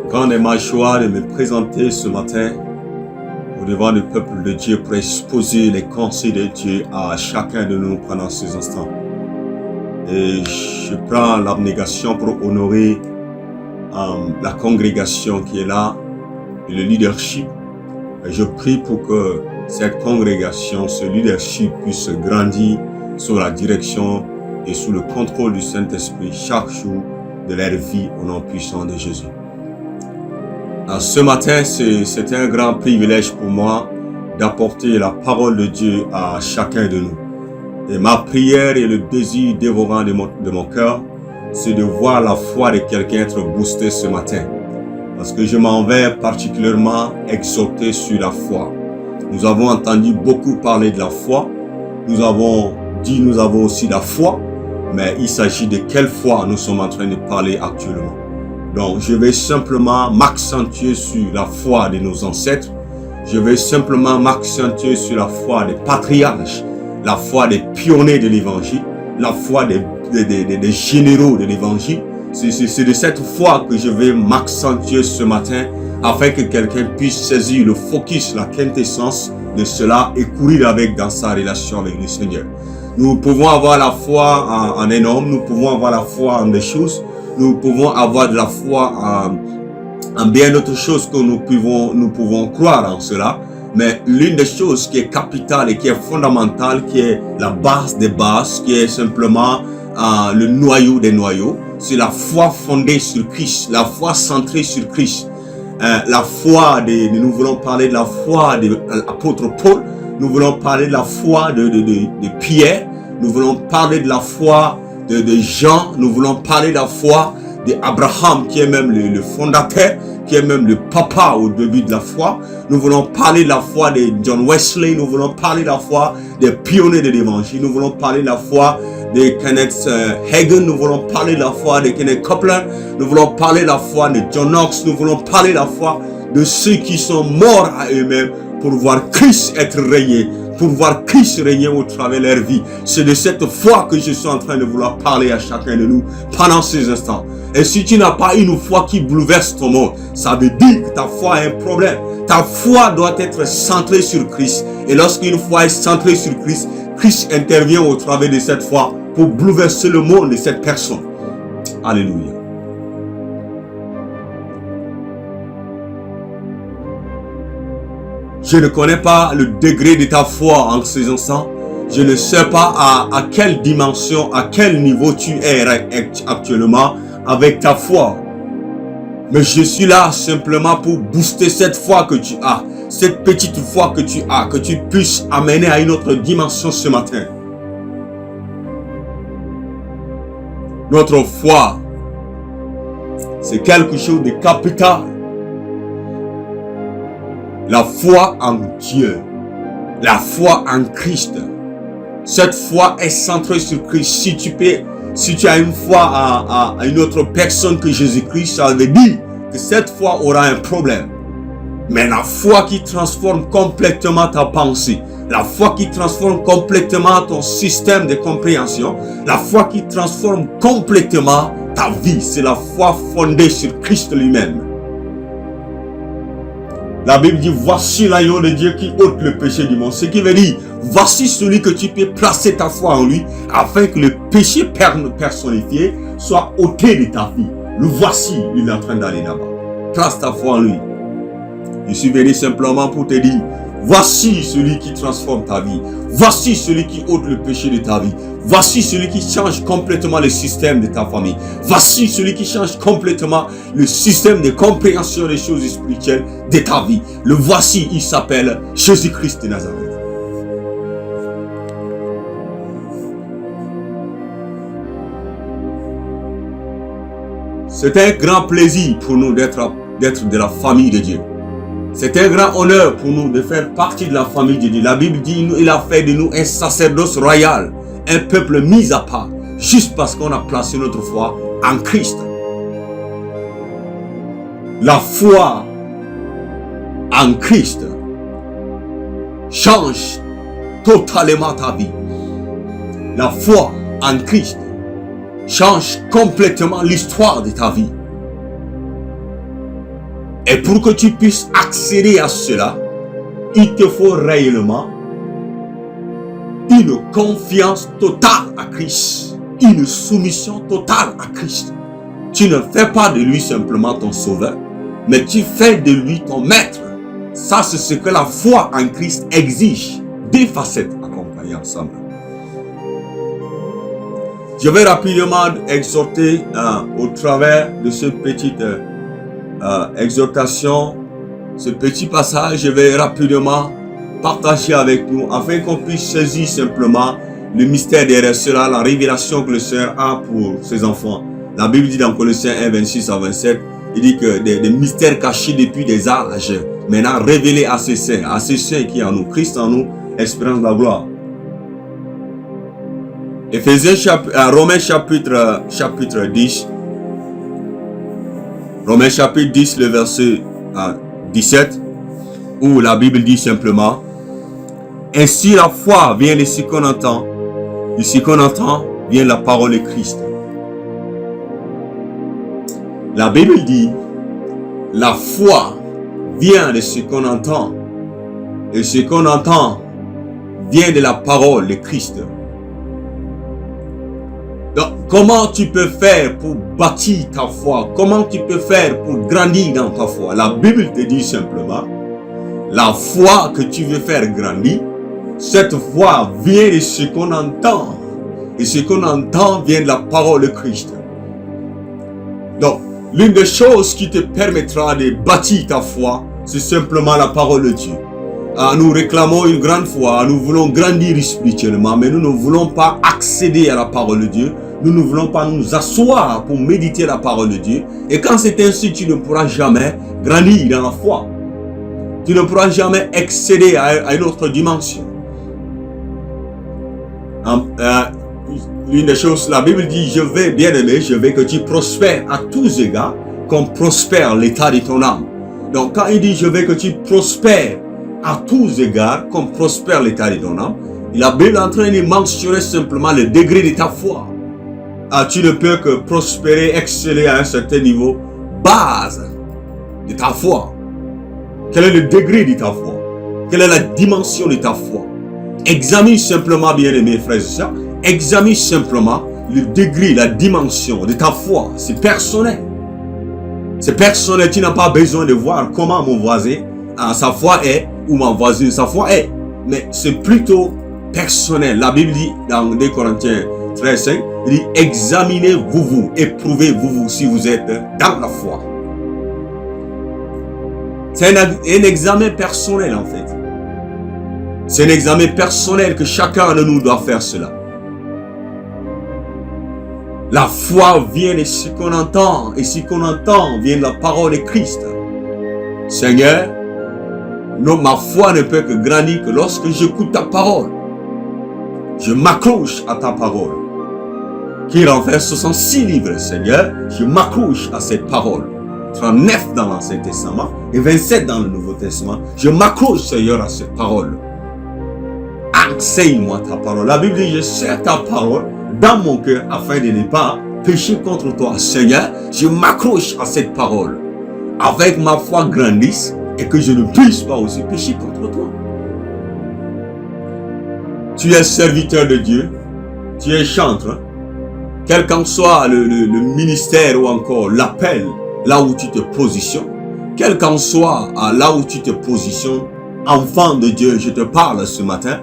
Grande est ma joie de me présenter ce matin au devant du peuple de Dieu pour exposer les conseils de Dieu à chacun de nous pendant ces instants. Et je prends l'abnégation pour honorer la congrégation qui est là et le leadership. Et je prie pour que cette congrégation, ce leadership puisse grandir sous la direction et sous le contrôle du Saint-Esprit chaque jour de leur vie au nom puissant de Jésus. Ce matin, c'est un grand privilège pour moi d'apporter la parole de Dieu à chacun de nous. Et ma prière et le désir dévorant de mon cœur, c'est de voir la foi de quelqu'un être boostée ce matin. Parce que je m'en vais particulièrement exhorter sur la foi. Nous avons entendu beaucoup parler de la foi. Nous avons aussi la foi. Mais il s'agit de quelle foi nous sommes en train de parler actuellement. Donc, je vais simplement m'accentuer sur la foi de nos ancêtres. Je vais simplement m'accentuer sur la foi des patriarches, la foi des pionniers de l'évangile, la foi des généraux de l'évangile. C'est de cette foi que je vais m'accentuer ce matin afin que quelqu'un puisse saisir le focus, la quintessence de cela et courir avec dans sa relation avec le Seigneur. Nous pouvons avoir la foi en un homme, nous pouvons avoir la foi en des choses, nous pouvons avoir de la foi en bien d'autres choses que nous pouvons croire en cela. Mais l'une des choses qui est capitale et qui est fondamentale, qui est la base des bases, qui est simplement le noyau des noyaux, c'est la foi fondée sur Christ, la foi centrée sur Christ. La foi nous voulons parler de la foi de l'apôtre Paul, nous voulons parler de la foi de Pierre, nous voulons parler de la foi de Jean, nous voulons parler de la foi d'Abraham qui est même le fondateur, qui est même le papa au début de la foi. Nous voulons parler de la foi de John Wesley, nous voulons parler de la foi des pionniers de l'évangile, nous voulons parler de la foi de Kenneth Hagin, nous voulons parler de la foi de Kenneth Copeland, nous voulons parler de la foi de John Knox, nous voulons parler de la foi de ceux qui sont morts à eux-mêmes pour voir Christ être régné, pour voir Christ régner au travers de leur vie. C'est de cette foi que je suis en train de vouloir parler à chacun de nous pendant ces instants. Et si tu n'as pas une foi qui bouleverse ton monde, ça veut dire que ta foi a un problème. Ta foi doit être centrée sur Christ. Et lorsqu'une foi est centrée sur Christ, Christ intervient au travers de cette foi pour bouleverser le monde de cette personne. Alléluia. Je ne connais pas le degré de ta foi en ces instants. Je ne sais pas à quelle dimension, à quel niveau tu es actuellement avec ta foi. Mais je suis là simplement pour booster cette foi que tu as, cette petite foi que tu as, que tu puisses amener à une autre dimension ce matin. Notre foi, c'est quelque chose de capital. La foi en Dieu, la foi en Christ. Cette foi est centrée sur Christ. Si tu as une foi à une autre personne que Jésus-Christ, ça veut dire que cette foi aura un problème. Mais la foi qui transforme complètement ta pensée, la foi qui transforme complètement ton système de compréhension, la foi qui transforme complètement ta vie, c'est la foi fondée sur Christ lui-même. La Bible dit, voici l'agneau de Dieu qui ôte le péché du monde. Ce qui veut dire, voici celui que tu peux placer ta foi en lui, afin que le péché personnifié soit ôté de ta vie. Le voici, il est en train d'aller là-bas. Place ta foi en lui. Je suis venu simplement pour te dire, voici celui qui transforme ta vie. Voici celui qui ôte le péché de ta vie. Voici celui qui change complètement le système de ta famille. Voici celui qui change complètement le système de compréhension des choses spirituelles de ta vie. Le voici, il s'appelle Jésus-Christ de Nazareth. C'est un grand plaisir pour nous d'être de la famille de Dieu. C'est un grand honneur pour nous de faire partie de la famille de Dieu. La Bible dit, il a fait de nous un sacerdoce royal, un peuple mis à part, juste parce qu'on a placé notre foi en Christ. La foi en Christ change totalement ta vie. La foi en Christ change complètement l'histoire de ta vie. Et pour que tu puisses accéder à cela, il te faut réellement une confiance totale à Christ, une soumission totale à Christ. Tu ne fais pas de lui simplement ton sauveur, mais tu fais de lui ton maître. Ça, c'est ce que la foi en Christ exige. Deux facettes accompagnées ensemble. Je vais rapidement exhorter au travers de cette petite exhortation, ce petit passage, je vais rapidement partager avec nous afin qu'on puisse saisir simplement le mystère derrière cela, la révélation que le Seigneur a pour ses enfants. La Bible dit dans Colossiens 1, 26 à 27, il dit que des mystères cachés depuis des âges, maintenant révélés à ses saints qui est en nous, Christ en nous, espérance de la gloire. Romains chapitre 10, Romains chapitre 10, le verset 17, où la Bible dit simplement, ainsi la foi vient de ce qu'on entend, de ce qu'on entend vient la parole de Christ. La Bible dit, la foi vient de ce qu'on entend, et ce qu'on entend vient de la parole de Christ. Donc, comment tu peux faire pour bâtir ta foi? Comment tu peux faire pour grandir dans ta foi? La Bible te dit simplement, la foi que tu veux faire grandir, cette foi vient de ce qu'on entend. Et ce qu'on entend vient de la parole de Christ. Donc, l'une des choses qui te permettra de bâtir ta foi, c'est simplement la parole de Dieu. Nous réclamons une grande foi, nous voulons grandir spirituellement, mais nous ne voulons pas accéder à la parole de Dieu. Nous ne voulons pas nous asseoir pour méditer la parole de Dieu. Et quand c'est ainsi, tu ne pourras jamais grandir dans la foi. Tu ne pourras jamais accéder à une autre dimension. L'une des choses, la Bible dit, je vais, bien aimé, je veux que tu prospères à tous égards, comme prospère l'état de ton âme. Donc quand il dit, je veux que tu prospères à tous égards, comme prospère l'état de ton âme, la Bible est en train de mentionner simplement le degré de ta foi. Tu ne peux que prospérer, exceller à un certain niveau, base de ta foi. Quel est le degré de ta foi? Quelle est la dimension de ta foi? Examine simplement, bien aimés frères et sœurs, examine simplement le degré, la dimension de ta foi. C'est personnel. C'est personnel. Tu n'as pas besoin de voir comment mon voisin, sa foi est, ou ma voisine, sa foi est. Mais c'est plutôt personnel. La Bible dit dans 2 Corinthiens 13, 5, il dit, examinez-vous, éprouvez-vous si vous êtes dans la foi. C'est un examen personnel en fait. C'est un examen personnel que chacun de nous doit faire cela. La foi vient de ce qu'on entend, et ce qu'on entend vient de la parole de Christ. Seigneur, non, ma foi ne peut que grandir que lorsque j'écoute ta parole. Je m'accroche à ta parole. Qui renverse 66 livres, Seigneur, je m'accroche à cette parole. 39 dans l'Ancien Testament et 27 dans le Nouveau Testament. Je m'accroche, Seigneur, à cette parole. Enseigne-moi ta parole. La Bible dit, je serre ta parole dans mon cœur afin de ne pas pécher contre toi. Seigneur, je m'accroche à cette parole. Avec ma foi grandisse et que je ne puisse pas aussi pécher contre toi. Tu es serviteur de Dieu. Tu es chantre. Quel qu'en soit le ministère ou encore l'appel, là où tu te positionnes, quel qu'en soit là où tu te positionnes, enfant de Dieu, je te parle ce matin,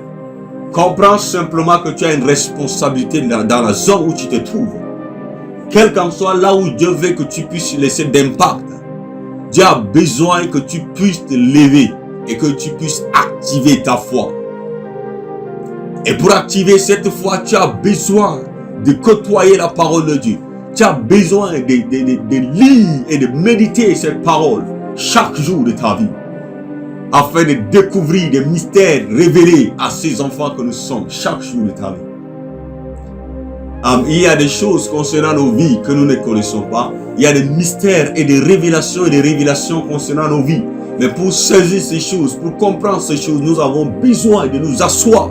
comprends simplement que tu as une responsabilité dans la zone où tu te trouves. Quel qu'en soit là où Dieu veut que tu puisses laisser d'impact, Dieu a besoin que tu puisses te lever et que tu puisses activer ta foi. Et pour activer cette foi, tu as besoin de côtoyer la parole de Dieu. Tu as besoin de lire et de méditer cette parole chaque jour de ta vie, afin de découvrir des mystères révélés à ces enfants que nous sommes chaque jour de ta vie. Il y a des choses concernant nos vies que nous ne connaissons pas. Il y a des mystères et des révélations concernant nos vies. Mais pour saisir ces choses, pour comprendre ces choses, nous avons besoin de nous asseoir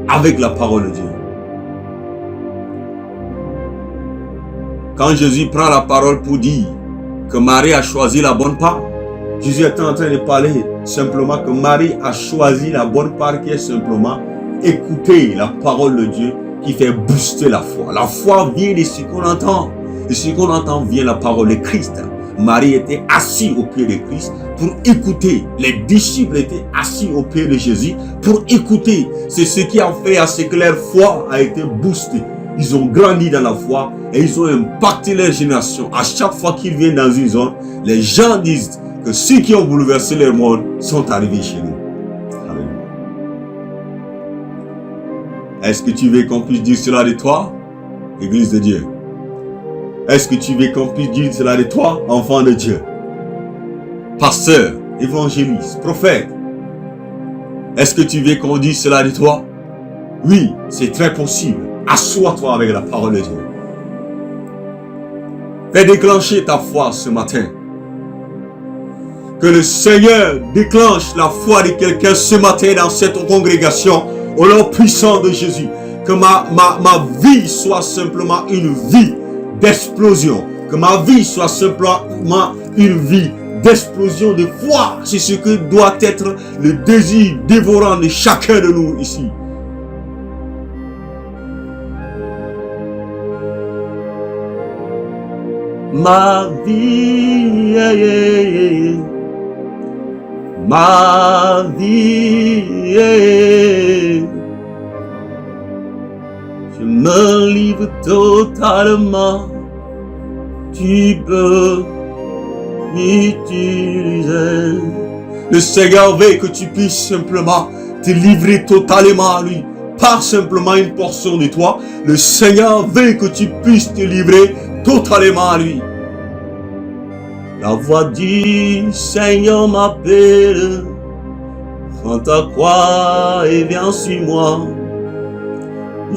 avec la parole de Dieu. Quand Jésus prend la parole pour dire que Marie a choisi la bonne part, Jésus était en train de parler simplement que Marie a choisi la bonne part qui est simplement écouter la parole de Dieu qui fait booster la foi. La foi vient de ce qu'on entend. De ce qu'on entend vient la parole de Christ. Marie était assise au pied de Christ pour écouter. Les disciples étaient assis au pied de Jésus pour écouter. C'est ce qui a fait à ce que leur foi a été boostée. Ils ont grandi dans la foi et ils ont impacté leur génération. À chaque fois qu'ils viennent dans une zone, les gens disent que ceux qui ont bouleversé leur monde sont arrivés chez nous. Amen. Est-ce que tu veux qu'on puisse dire cela de toi, Église de Dieu? Est-ce que tu veux qu'on puisse dire cela de toi, enfant de Dieu? Pasteur, évangéliste, prophète. Est-ce que tu veux qu'on dise cela de toi? Oui, c'est très possible. Assois-toi avec la parole de Dieu. Fais déclencher ta foi ce matin. Que le Seigneur déclenche la foi de quelqu'un ce matin dans cette congrégation au nom puissant de Jésus. Que ma vie soit simplement une vie d'explosion. Que ma vie soit simplement une vie d'explosion de foi. C'est ce que doit être le désir dévorant de chacun de nous ici. Ma vie, ma vie, je me livre totalement, tu peux m'utiliser. Le Seigneur veut que tu puisses simplement te livrer totalement à lui, pas simplement une portion de toi. Le Seigneur veut que tu puisses te livrer totalement à lui. La voix du Seigneur m'appelle, prends ta croix et viens sur moi.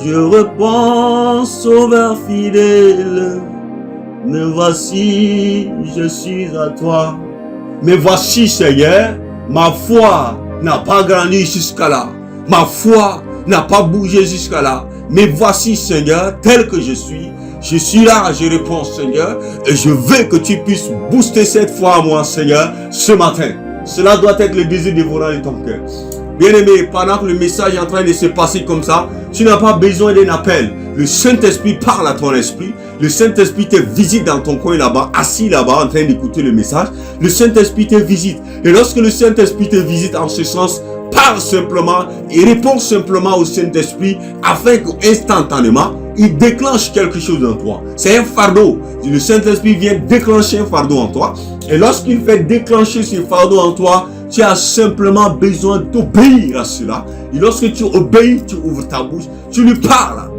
Je réponds, Sauveur fidèle, me voici, je suis à toi. Me voici, Seigneur, ma foi n'a pas grandi jusqu'à là. Ma foi n'a pas bougé jusqu'à là. Me voici, Seigneur, tel que je suis. Je suis là, je réponds, Seigneur, et je veux que tu puisses booster cette foi à moi, Seigneur, ce matin. Cela doit être le désir dévorant de ton cœur. Bien-aimé, pendant que le message est en train de se passer comme ça, tu n'as pas besoin d'un appel. Le Saint-Esprit parle à ton esprit. Le Saint-Esprit te visite dans ton coin là-bas, assis là-bas, en train d'écouter le message. Le Saint-Esprit te visite. Et lorsque le Saint-Esprit te visite en ce sens, parle simplement et réponds simplement au Saint-Esprit afin qu'instantanément, il déclenche quelque chose en toi. C'est un fardeau. Le Saint-Esprit vient déclencher un fardeau en toi. Et lorsqu'il fait déclencher ce fardeau en toi, tu as simplement besoin d'obéir à cela. Et lorsque tu obéis, tu ouvres ta bouche, tu lui parles.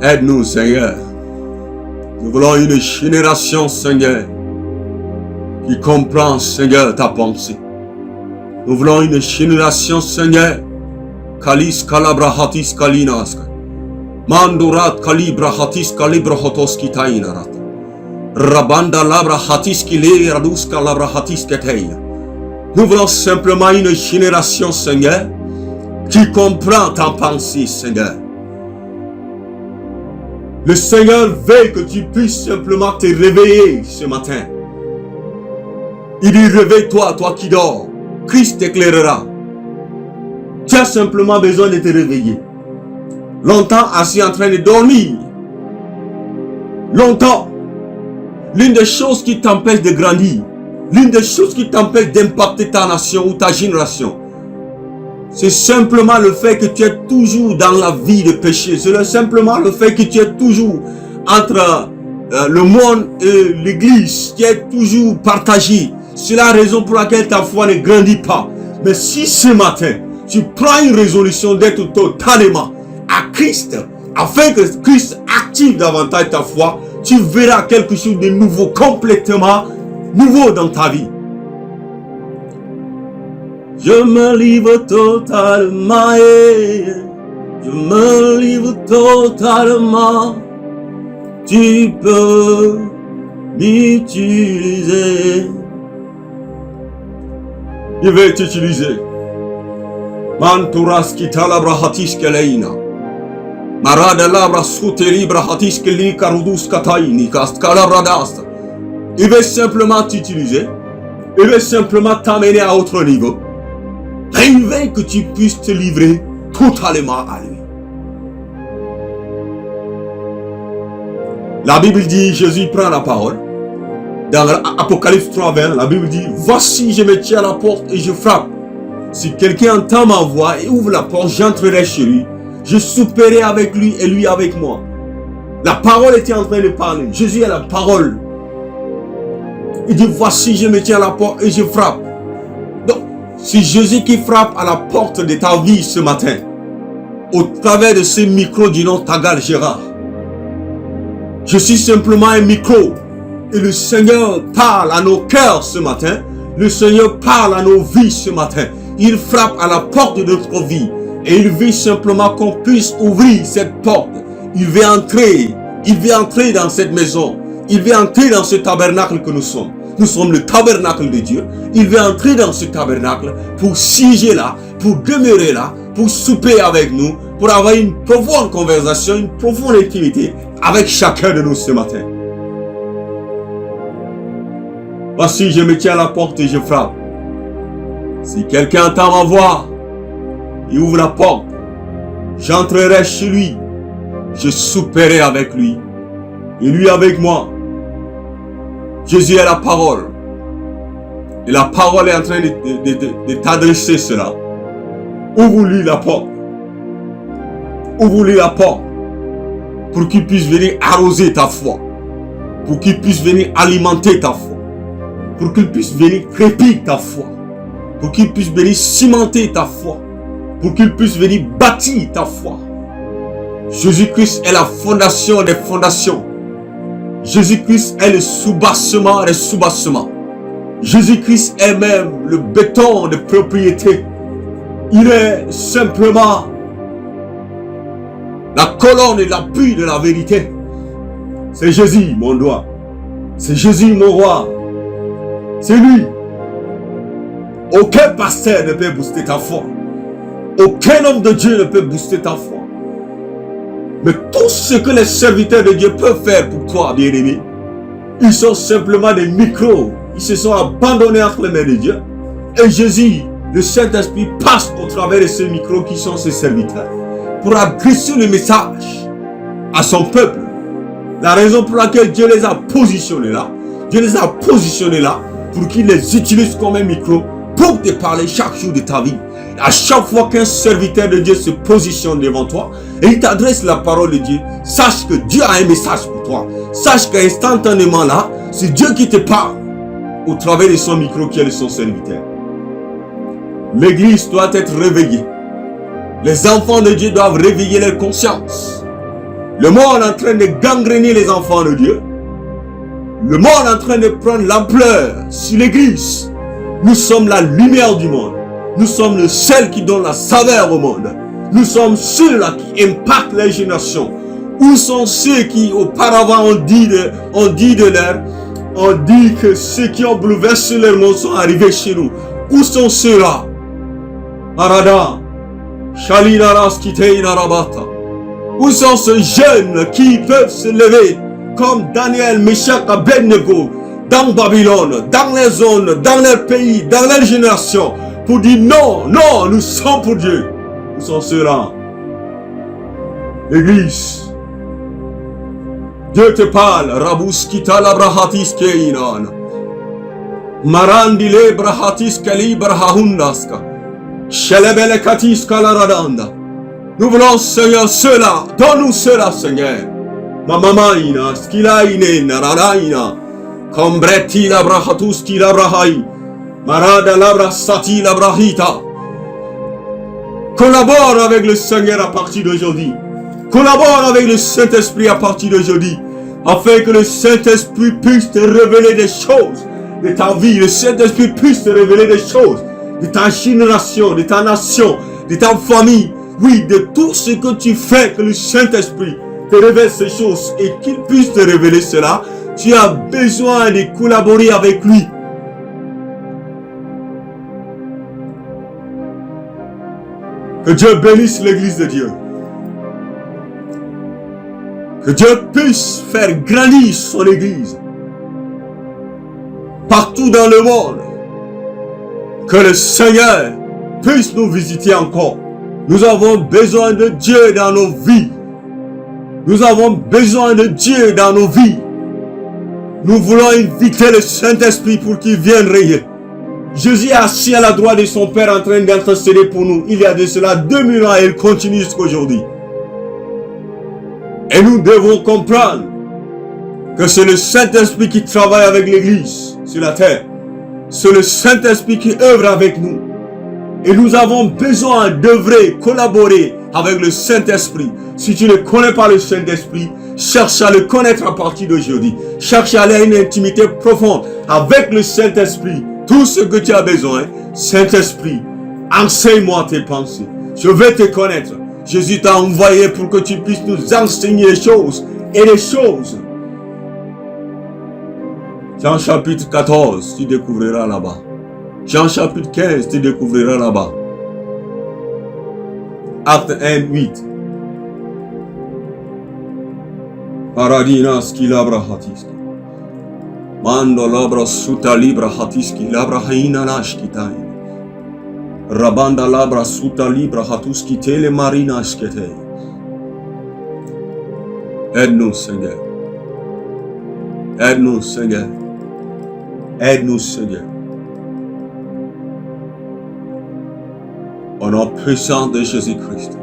Aide-nous, Seigneur. Nous voulons une génération, Seigneur, qui comprend, Seigneur, ta pensée. Nous voulons une génération, Seigneur, Kalis Kalabrahatis Kalinaska, Mandurat Kalibrahatis Kalibrahotoski Tainarat, Rabanda Labrahatis Kile Raduska Labrahatis Keteina. Nous voulons simplement une génération, Seigneur, qui comprend ta pensée, Seigneur. Le Seigneur veut que tu puisses simplement te réveiller ce matin. Il dit, réveille-toi, toi qui dors. Christ t'éclairera. Tu as simplement besoin de te réveiller. Longtemps assis en train de dormir. Longtemps. L'une des choses qui t'empêche de grandir, l'une des choses qui t'empêche d'impacter ta nation ou ta génération, c'est simplement le fait que tu es toujours dans la vie de péché. C'est simplement le fait que tu es toujours entre le monde et l'église. Tu es toujours partagé. C'est la raison pour laquelle ta foi ne grandit pas. Mais si ce matin, tu prends une résolution d'être totalement à Christ, afin que Christ active davantage ta foi, tu verras quelque chose de nouveau, complètement nouveau dans ta vie. Je me livre totalement, je me livre totalement, tu peux m'utiliser. Je vais t'utiliser. Manturas kitalabrahatis keleina. Marada labra soteli brahatis keli karudus kataini kast kalabradast. Il veut simplement t'utiliser. Il veut simplement t'amener à autre niveau. Et il veut que tu puisses te livrer totalement à lui. La Bible dit, Jésus prend la parole. Dans l'Apocalypse 3:20, la Bible dit, voici je me tiens à la porte et je frappe. Si quelqu'un entend ma voix et ouvre la porte, j'entrerai chez lui. Je souperai avec lui et lui avec moi. La parole était en train de parler. Jésus est la parole. Il dit, voici je me tiens à la porte et je frappe. Donc, c'est Jésus qui frappe à la porte de ta vie ce matin. Au travers de ce micro du nom Tagal Gérard. Je suis simplement un micro. Et le Seigneur parle à nos cœurs ce matin. Le Seigneur parle à nos vies ce matin. Il frappe à la porte de notre vie. Et il veut simplement qu'on puisse ouvrir cette porte. Il veut entrer. Il veut entrer dans cette maison. Il veut entrer dans ce tabernacle que nous sommes. Nous sommes le tabernacle de Dieu. Il veut entrer dans ce tabernacle pour siéger là, pour demeurer là, pour souper avec nous, pour avoir une profonde conversation, une profonde intimité avec chacun de nous ce matin. Voici, je me tiens à la porte et je frappe. Si quelqu'un entend ma voix, il ouvre la porte. J'entrerai chez lui. Je souperai avec lui. Et lui avec moi. Jésus est la parole. Et la parole est en train de t'adresser cela. Ouvre-lui la porte. Ouvre-lui la porte. Pour qu'il puisse venir arroser ta foi. Pour qu'il puisse venir alimenter ta foi. Pour qu'il puisse venir crépir ta foi. Pour qu'il puisse venir cimenter ta foi. Pour qu'il puisse venir bâtir ta foi. Jésus-Christ est la fondation des fondations. Jésus-Christ est le soubassement des soubassements. Jésus-Christ est même le béton de propriété. Il est simplement la colonne et l'appui de la vérité. C'est Jésus, mon doigt. C'est Jésus, mon roi. C'est lui. Aucun pasteur ne peut booster ta foi. Aucun homme de Dieu ne peut booster ta foi. Mais tout ce que les serviteurs de Dieu peuvent faire pour toi, bien-aimé, ils sont simplement des micros. Ils se sont abandonnés entre les mains de Dieu. Et Jésus, le Saint-Esprit, passe au travers de ces micros qui sont ses serviteurs pour adresser le message à son peuple. La raison pour laquelle Dieu les a positionnés là, Dieu les a positionnés là pour qu'ils les utilisent comme un micro pour te parler chaque jour de ta vie. À chaque fois qu'un serviteur de Dieu se positionne devant toi et il t'adresse la parole de Dieu, sache que Dieu a un message pour toi. Sache qu'instantanément là, c'est Dieu qui te parle au travers de son micro qui est son serviteur. L'église doit être réveillée. Les enfants de Dieu doivent réveiller leur conscience. Le monde est en train de gangréner les enfants de Dieu. Le monde est en train de prendre l'ampleur sur l'église. Nous sommes la lumière du monde. Nous sommes le seul qui donne la saveur au monde. Nous sommes ceux-là qui impactent les générations. Où sont ceux qui auparavant on dit que ceux qui ont bouleversé leur monde sont arrivés chez nous. Où sont ceux-là? Arada, Shalinaras Kiteina Rabata. Où sont ces jeunes qui peuvent se lever comme Daniel, Meshach, Abednego dans Babylone, dans les zones, dans leur pays, dans leur génération, pour dire non, non, nous sommes pour Dieu. Où sont ceux-là? L'église. Dieu te parle. Rabus kita la brahatis keinan. Marandile brahatis kali brahahundaska. Shelebele katis kalaradanda. Nous voulons, Seigneur, cela. Donne-nous cela, Seigneur. Mamamaina, skilaine, naranaina. Combreti la brahatus ki la brahai. Marada labra sati la brahita. Collabore avec le Seigneur à partir d'aujourd'hui. Collabore avec le Saint-Esprit à partir d'aujourd'hui. Afin que le Saint-Esprit puisse te révéler des choses de ta vie. Le Saint-Esprit puisse te révéler des choses de ta génération, de ta nation, de ta famille. Oui, de tout ce que tu fais, que le Saint-Esprit te révèle ces choses et qu'il puisse te révéler cela. Tu as besoin de collaborer avec lui. Que Dieu bénisse l'église de Dieu. Que Dieu puisse faire grandir son Église partout dans le monde. Que le Seigneur puisse nous visiter encore. Nous avons besoin de Dieu dans nos vies. Nous avons besoin de Dieu dans nos vies. Nous voulons inviter le Saint-Esprit pour qu'il vienne régner. Jésus est assis à la droite de son Père en train d'intercéder pour nous. Il y a de cela 2000 ans et il continue jusqu'à aujourd'hui. Et nous devons comprendre que c'est le Saint-Esprit qui travaille avec l'Église sur la terre. C'est le Saint-Esprit qui œuvre avec nous. Et nous avons besoin d'œuvrer, collaborer avec le Saint-Esprit. Si tu ne connais pas le Saint-Esprit, cherche à le connaître à partir d'aujourd'hui. Cherche à aller à une intimité profonde avec le Saint-Esprit. Tout ce que tu as besoin, Saint-Esprit, enseigne-moi tes pensées. Je vais te connaître. Jésus t'a envoyé pour que tu puisses nous enseigner les choses et les choses. Jean chapitre 14, tu découvriras là-bas. Jean chapitre 15, tu découvriras là-bas. Acte 1, 8. Paradinas qui labra hatiski. Mando labra suta libra hatiski labra haina nashkitai. Rabanda labra suta libra hatuski tele marina skete. Aide-nous, Seigneur. Aide-nous, Seigneur. Aide-nous, Seigneur. Au nom puissant de Jésus-Christ.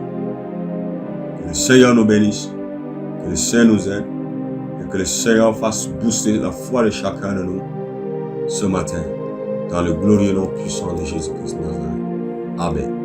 Que le Seigneur nous bénisse. Que le Seigneur nous aide. Et que le Seigneur fasse booster la foi de chacun de nous ce matin. Dans le glorieux nom puissant de Jésus-Christ. Amen.